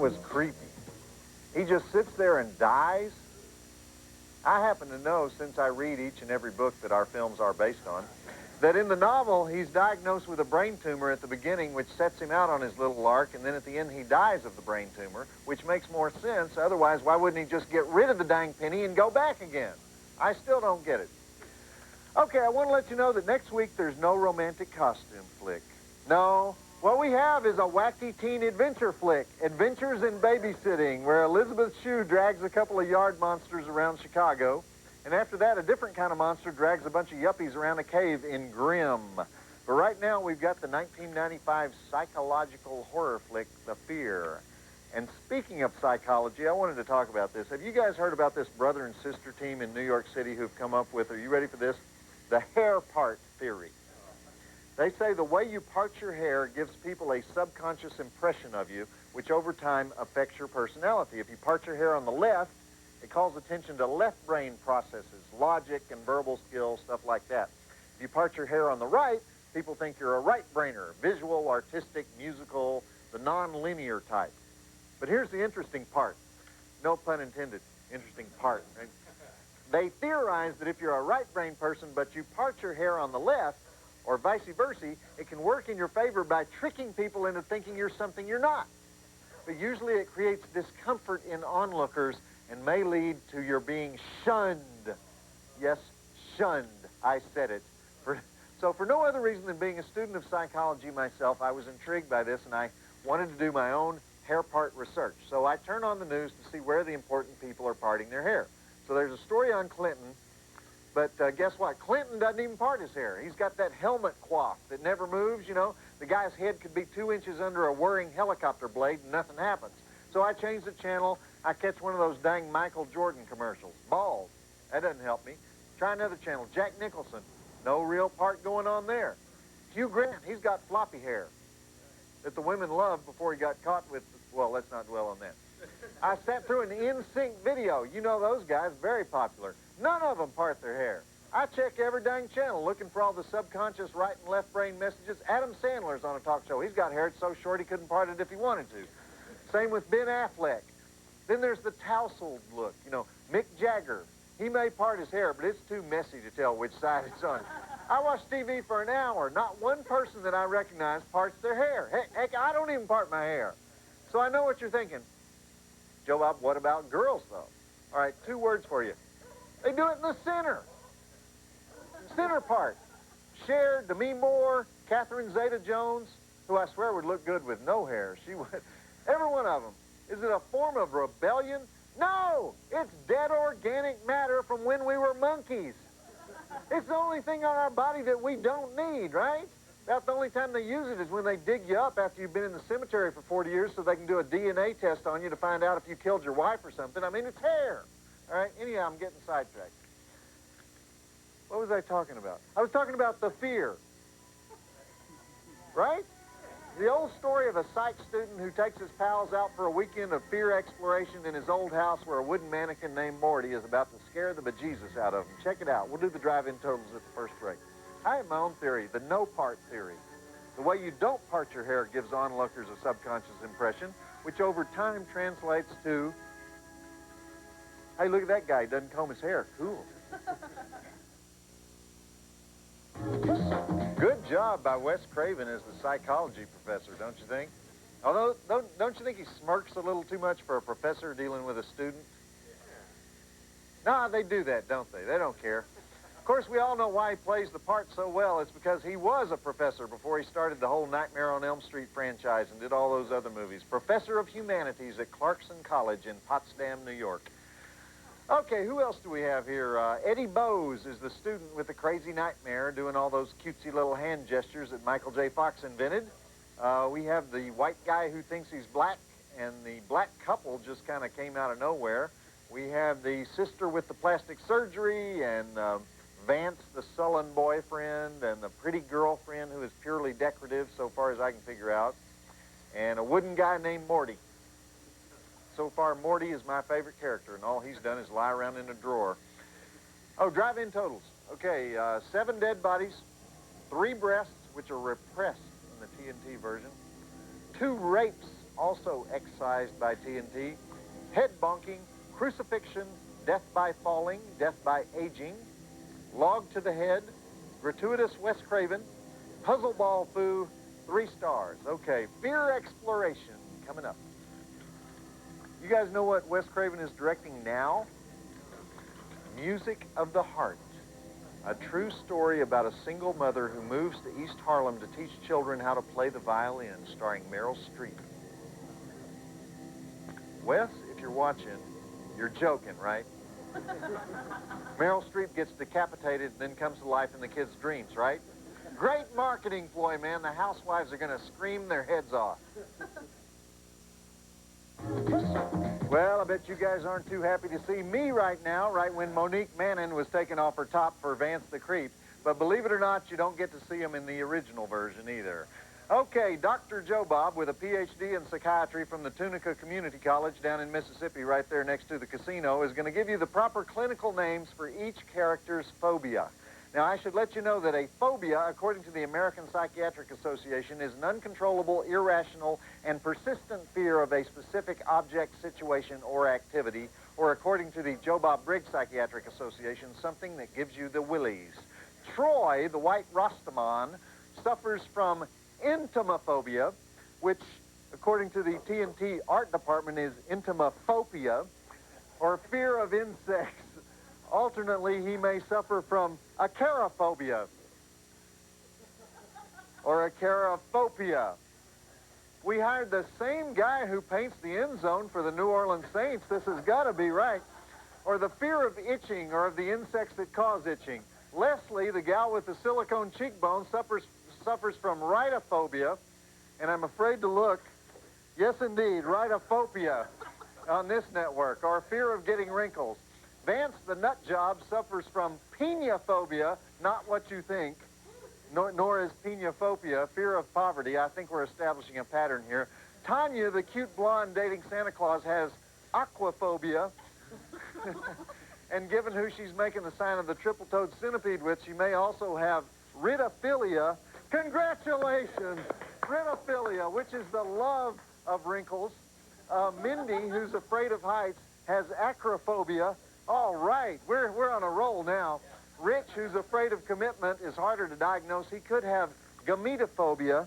was creepy. He just sits there and dies. I happen to know, since I read each and every book that our films are based on, that in the novel, he's diagnosed with a brain tumor at the beginning, which sets him out on his little lark, and then at the end, he dies of the brain tumor, which makes more sense. Otherwise, why wouldn't he just get rid of the dang penny and go back again? I still don't get it. Okay, I want to let you know that next week, there's no romantic costume flick. No. What we have is a wacky teen adventure flick, Adventures in Babysitting, where Elizabeth Shue drags a couple of yard monsters around Chicago. And after that, a different kind of monster drags a bunch of yuppies around a cave in Grimm. But right now, we've got the 1995 psychological horror flick, The Fear. And speaking of psychology, I wanted to talk about this. Have you guys heard about this brother and sister team in New York City who've come up with, are you ready for this? The hair part theory. They say the way you part your hair gives people a subconscious impression of you, which over time affects your personality. If you part your hair on the left, it calls attention to left brain processes, logic and verbal skills, stuff like that. If you part your hair on the right, people think you're a right-brainer, visual, artistic, musical, the non-linear type. But here's the interesting part. No pun intended, interesting part. Right? They theorize that if you're a right-brain person, but you part your hair on the left, or vice versa, it can work in your favor by tricking people into thinking you're something you're not. But usually it creates discomfort in onlookers and may lead to your being shunned. Yes, shunned. I said it. So for no other reason than being a student of psychology myself, I was intrigued by this, and I wanted to do my own hair part research. So I turn on the news to see where the important people are parting their hair. So there's a story on Clinton, but guess what? Clinton doesn't even part his hair. He's got that helmet coif that never moves, you know. The guy's head could be 2 inches under a whirring helicopter blade and nothing happens. So I change the channel. I catch one of those dang Michael Jordan commercials. Bald. That doesn't help me. Try another channel. Jack Nicholson. No real part going on there. Hugh Grant. He's got floppy hair that the women loved before he got caught with, well, let's not dwell on that. I sat through an NSYNC video. You know those guys, very popular. None of them part their hair. I check every dang channel looking for all the subconscious right and left brain messages. Adam Sandler's on a talk show. He's got hair so short he couldn't part it if he wanted to. Same with Ben Affleck. Then there's the tousled look. You know, Mick Jagger. He may part his hair, but it's too messy to tell which side it's on. I watch TV for an hour. Not one person that I recognize parts their hair. Heck, I don't even part my hair. So I know what you're thinking. Joe Bob, what about girls, though? All right, 2 words for you. They do it in the center. Center part. Cher, Demi Moore, Catherine Zeta-Jones, who I swear would look good with no hair. She would. Every one of them. Is it a form of rebellion? No! It's dead organic matter from when we were monkeys. It's the only thing on our body that we don't need, right? About the only time they use it is when they dig you up after you've been in the cemetery for 40 years so they can do a DNA test on you to find out if you killed your wife or something. I mean, it's hair. All right? Anyhow, I'm getting sidetracked. What was I talking about? I was talking about the fear. Right? The old story of a psych student who takes his pals out for a weekend of fear exploration in his old house where a wooden mannequin named Morty is about to scare the bejesus out of him. Check it out. We'll do the drive-in totals at the first break. I have my own theory, the no-part theory. The way you don't part your hair gives onlookers a subconscious impression, which over time translates to, hey, look at that guy. He doesn't comb his hair. Cool. Good job by Wes Craven as the psychology professor, don't you think? Although, don't you think he smirks a little too much for a professor dealing with a student? No, they do that, don't they? They don't care. Of course, we all know why he plays the part so well. It's because he was a professor before he started the whole Nightmare on Elm Street franchise and did all those other movies. Professor of Humanities at Clarkson College in Potsdam, New York. Okay, who else do we have here? Eddie Bose is the student with the crazy nightmare doing all those cutesy little hand gestures that Michael J. Fox invented. We have the white guy who thinks he's black, and the black couple just kind of came out of nowhere. We have the sister with the plastic surgery, and Vance, the sullen boyfriend, and the pretty girlfriend who is purely decorative so far as I can figure out, and a wooden guy named Morty. So far, Morty is my favorite character, and all he's done is lie around in a drawer. Oh, drive-in totals. Okay, 7 dead bodies, 3 breasts, which are repressed in the TNT version, 2 rapes also excised by TNT. Head bonking, crucifixion, death by falling, death by aging, log to the head, gratuitous Wes Craven, puzzle ball foo, 3 stars. Okay, fear exploration coming up. You guys know what Wes Craven is directing now? Music of the Heart. A true story about a single mother who moves to East Harlem to teach children how to play the violin, starring Meryl Streep. Wes, if you're watching, you're joking, right? Meryl Streep gets decapitated and then comes to life in the kids' dreams, right? Great marketing ploy, man. The housewives are going to scream their heads off. Well, I bet you guys aren't too happy to see me right now, right when Monique Mannon was taken off her top for Vance the Creep. But believe it or not, you don't get to see him in the original version either. Okay, Dr. Joe Bob, with a PhD in psychiatry from the Tunica Community College down in Mississippi, right there next to the casino, is going to give you the proper clinical names for each character's phobia. Now, I should let you know that a phobia, according to the American Psychiatric Association, is an uncontrollable, irrational, and persistent fear of a specific object, situation, or activity, or according to the Joe Bob Briggs Psychiatric Association, something that gives you the willies. Troy, the white Rastaman, suffers from entomophobia, which, according to the TNT art department, is entomophobia, or fear of insects. Alternately, he may suffer from acarophobia or acarophobia. We hired the same guy who paints the end zone for the New Orleans Saints. This has got to be right. Or the fear of itching or of the insects that cause itching. Leslie, the gal with the silicone cheekbone, suffers from rhinophobia, and I'm afraid to look. Yes, indeed, rhinophobia on this network, or fear of getting wrinkles. Vance, the nut job, suffers from pinophobia, not what you think, nor is pinophobia, fear of poverty. I think we're establishing a pattern here. Tanya, the cute blonde dating Santa Claus, has aquaphobia. And given who she's making the sign of the triple-toed centipede with, she may also have ridophilia. Congratulations! Ridophilia, which is the love of wrinkles. Mindy, who's afraid of heights, has acrophobia. All right, we're on a roll now. Rich, who's afraid of commitment, is harder to diagnose. He could have gametophobia,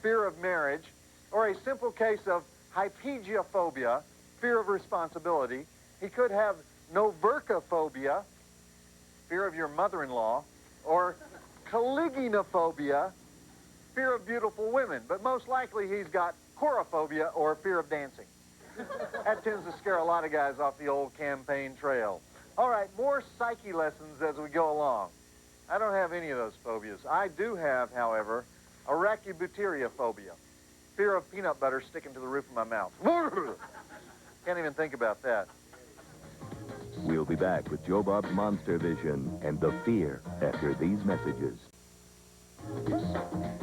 fear of marriage, or a simple case of hypegiophobia, fear of responsibility. He could have novercophobia, fear of your mother-in-law, or caliginophobia, fear of beautiful women. But most likely he's got chorophobia, or fear of dancing. That tends to scare a lot of guys off the old campaign trail. All right, more psyche lessons as we go along. I don't have any of those phobias. I do have, however, arachibutyriaphobia, fear of peanut butter sticking to the roof of my mouth. Can't even think about that. We'll be back with Joe Bob's Monstervision and the fear after these messages.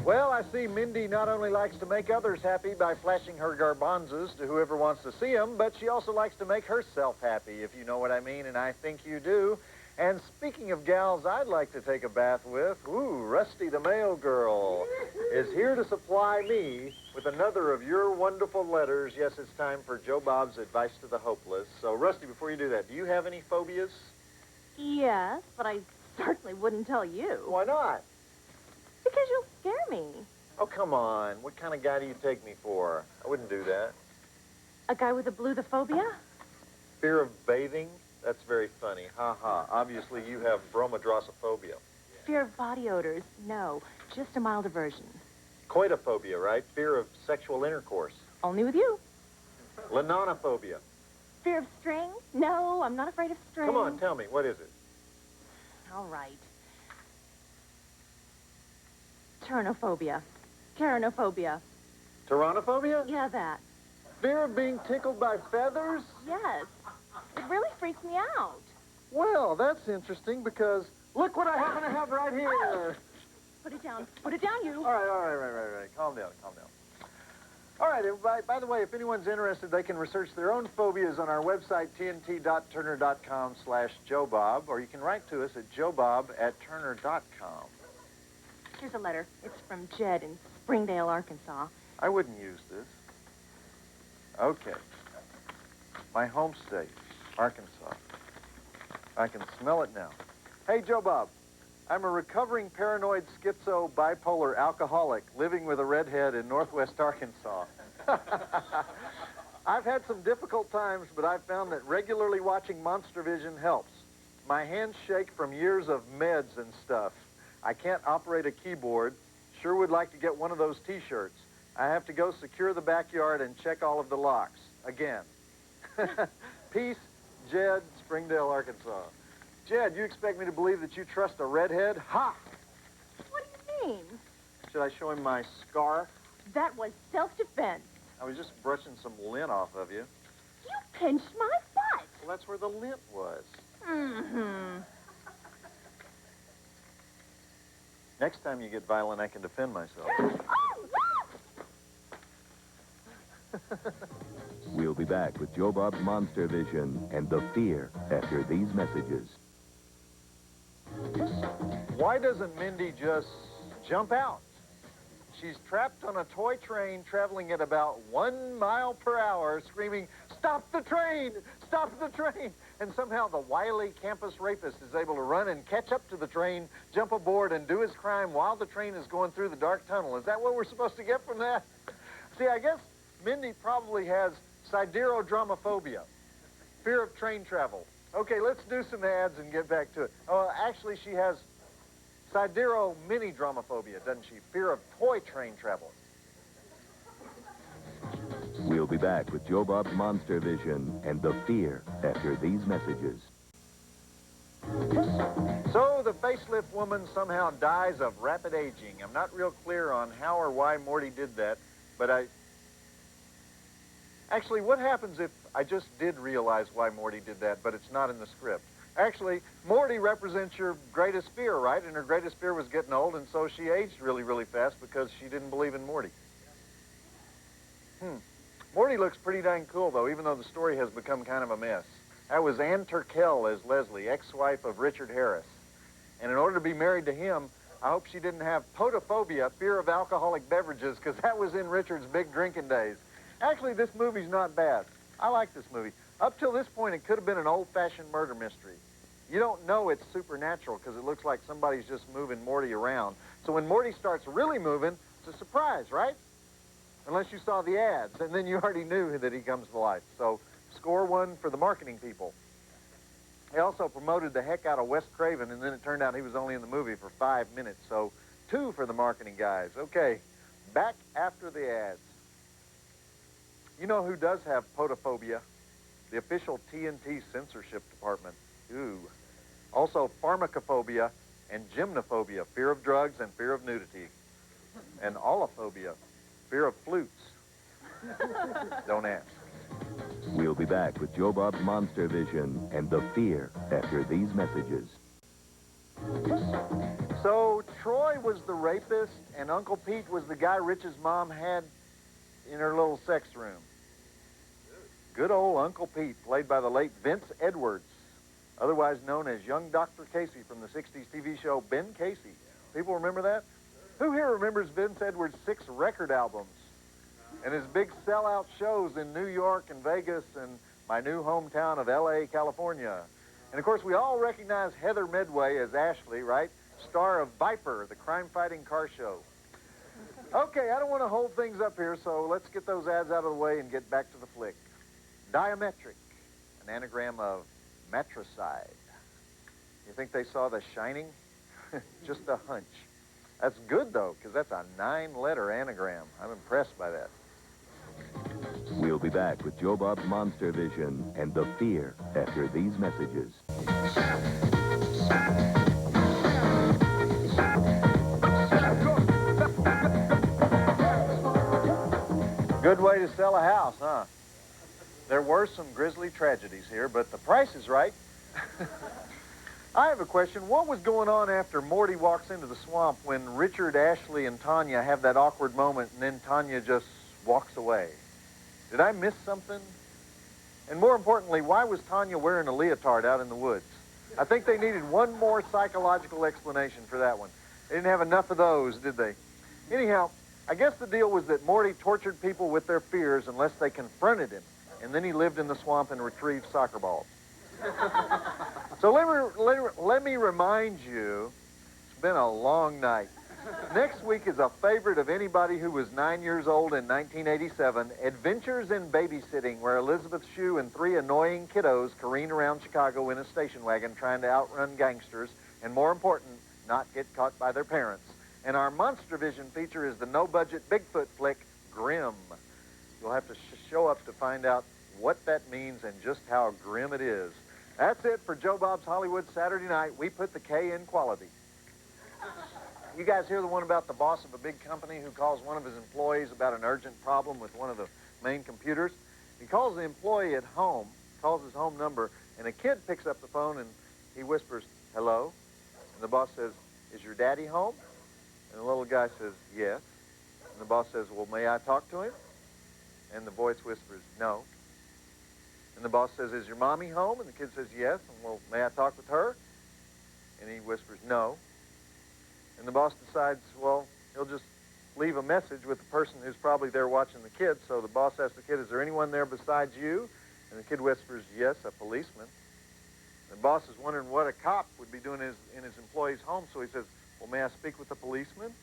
Well, I see Mindy not only likes to make others happy by flashing her garbanzos to whoever wants to see them, but she also likes to make herself happy, if you know what I mean, and I think you do. And speaking of gals I'd like to take a bath with, Rusty the mail girl is here to supply me with another of your wonderful letters. Yes, it's time for Joe Bob's Advice to the Hopeless. So, Rusty, before you do that, do you have any phobias? Yes, but I certainly wouldn't tell you. Why not? Because you'll scare me. Oh, come on. What kind of guy do you take me for? I wouldn't do that. A guy with a bluthophobia? Fear of bathing? That's very funny. Ha ha. Obviously, you have bromidrossophobia. Fear of body odors? No, just a mild aversion. Coitophobia, right? Fear of sexual intercourse. Only with you. Linonophobia. Fear of string? No, I'm not afraid of string. Come on, tell me. What is it? All right. Turnophobia. Caranophobia. Tyrannophobia? Yeah, that. Fear of being tickled by feathers? Yes. It really freaks me out. Well, that's interesting because look what I happen to have right here. Put it down. Put it down, you. All right. Calm down. All right, everybody. By the way, if anyone's interested, they can research their own phobias on our website, tnt.turner.com/JoeBob, or you can write to us at joebob@turner.com. Here's a letter. It's from Jed in Springdale, Arkansas. I wouldn't use this. Okay. My home state, Arkansas. I can smell it now. Hey, Joe Bob. I'm a recovering paranoid schizo bipolar alcoholic living with a redhead in northwest Arkansas. I've had some difficult times, but I've found that regularly watching Monstervision helps. My hands shake from years of meds and stuff. I can't operate a keyboard. Sure would like to get one of those T-shirts. I have to go secure the backyard and check all of the locks. Again. Peace, Jed, Springdale, Arkansas. Jed, you expect me to believe that you trust a redhead? Ha! What do you mean? Should I show him my scar? That was self-defense. I was just brushing some lint off of you. You pinched my butt. Well, that's where the lint was. Mm-hmm. Next time you get violent, I can defend myself. We'll be back with Joe Bob's Monstervision and the fear after these messages. Why doesn't Mindy just jump out? She's trapped on a toy train traveling at about 1 mile per hour, screaming, "Stop the train! Stop the train!" And somehow the wily campus rapist is able to run and catch up to the train, jump aboard, and do his crime while the train is going through the dark tunnel. Is that what we're supposed to get from that? See, I guess Mindy probably has siderodramophobia, fear of train travel. Okay, let's do some ads and get back to it. Oh, actually, she has sidero-mini-dramophobia, doesn't she? Fear of toy train travel. We'll be back with Joe Bob's Monstervision and the fear after these messages. So the facelift woman somehow dies of rapid aging. I'm not real clear on how or why Morty did that, but Actually, what happens if I just did realize why Morty did that, but it's not in the script? Actually, Morty represents your greatest fear, right? And her greatest fear was getting old, and so she aged really, really fast because she didn't believe in Morty. Morty looks pretty dang cool, though, even though the story has become kind of a mess. That was Ann Turkel as Leslie, ex-wife of Richard Harris. And in order to be married to him, I hope she didn't have potophobia, fear of alcoholic beverages, because that was in Richard's big drinking days. Actually, this movie's not bad. I like this movie. Up till this point, it could have been an old-fashioned murder mystery. You don't know it's supernatural because it looks like somebody's just moving Morty around. So when Morty starts really moving, it's a surprise, right? Unless you saw the ads, and then you already knew that he comes to life. So score 1 for the marketing people. They also promoted the heck out of Wes Craven, and then it turned out he was only in the movie for 5 minutes. So 2 for the marketing guys. Okay, back after the ads. You know who does have potophobia? The official TNT censorship department. Ooh. Also pharmacophobia and gymnophobia, fear of drugs and fear of nudity. And allophobia, fear of flutes. Don't ask. We'll be back with Joe Bob's Monstervision and the fear after these messages. So Troy was the rapist, and Uncle Pete was the guy Rich's mom had in her little sex room. Good old Uncle Pete, played by the late Vince Edwards, otherwise known as young Dr. Casey from the 60s TV show Ben Casey. People remember that? Who here remembers Vince Edwards' 6 record albums and his big sellout shows in New York and Vegas and my new hometown of L.A., California? And, of course, we all recognize Heather Medway as Ashley, right? Star of Viper, the crime-fighting car show. Okay, I don't want to hold things up here, so let's get those ads out of the way and get back to the flick. Diametric, an anagram of matricide. You think they saw The Shining? Just a hunch. That's good, though, because that's a 9-letter anagram. I'm impressed by that. We'll be back with Joe Bob's Monstervision and the fear after these messages. Good way to sell a house, huh? There were some grisly tragedies here, but the price is right. I have a question. What was going on after Morty walks into the swamp when Richard, Ashley, and Tanya have that awkward moment and then Tanya just walks away? Did I miss something? And more importantly, why was Tanya wearing a leotard out in the woods? I think they needed one more psychological explanation for that one. They didn't have enough of those, did they? Anyhow, I guess the deal was that Morty tortured people with their fears unless they confronted him, and then he lived in the swamp and retrieved soccer balls. So let me remind you, it's been a long night. Next week is a favorite of anybody who was 9 years old in 1987, Adventures in Babysitting, where Elizabeth Shue and 3 annoying kiddos careen around Chicago in a station wagon trying to outrun gangsters, and more important, not get caught by their parents. And our Monstervision feature is the no-budget Bigfoot flick, Grim. You'll have to show up to find out what that means and just how grim it is. That's it for Joe Bob's Hollywood Saturday Night. We put the K in quality. You guys hear the one about the boss of a big company who calls one of his employees about an urgent problem with one of the main computers? He calls the employee at home, calls his home number, and a kid picks up the phone and he whispers, "Hello?" And the boss says, "Is your daddy home?" And the little guy says, "Yes." And the boss says, "Well, may I talk to him?" And the voice whispers, "No." And the boss says, "Is your mommy home?" And the kid says, "Yes." And, "Well, may I talk with her?" And he whispers, "No." And the boss decides, well, he'll just leave a message with the person who's probably there watching the kid. So the boss asks the kid, "Is there anyone there besides you?" And the kid whispers, "Yes, a policeman." The boss is wondering what a cop would be doing in his employee's home. So he says, "Well, may I speak with the policeman?"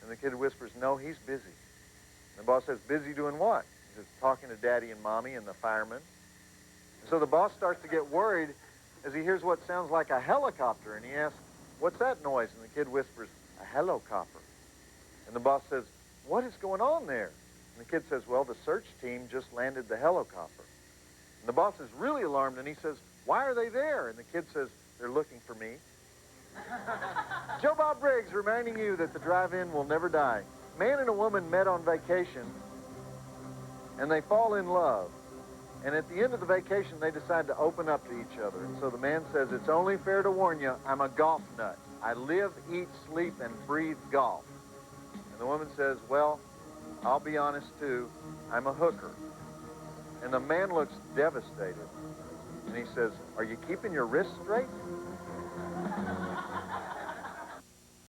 And the kid whispers, "No, he's busy." And the boss says, "Busy doing what?" He says, "Talking to Daddy and Mommy and the firemen." And so the boss starts to get worried as he hears what sounds like a helicopter. And he asks, "What's that noise?" And the kid whispers, "A helicopter." And the boss says, "What is going on there?" And the kid says, "Well, the search team just landed the helicopter." And the boss is really alarmed, and he says, "Why are they there?" And the kid says, "They're looking for me." Joe Bob Briggs reminding you that the drive-in will never die. Man and a woman met on vacation, and they fall in love. And at the end of the vacation, they decide to open up to each other. And so the man says, "It's only fair to warn you, I'm a golf nut. I live, eat, sleep, and breathe golf." And the woman says, "Well, I'll be honest, too. I'm a hooker." And the man looks devastated. And he says, "Are you keeping your wrists straight?"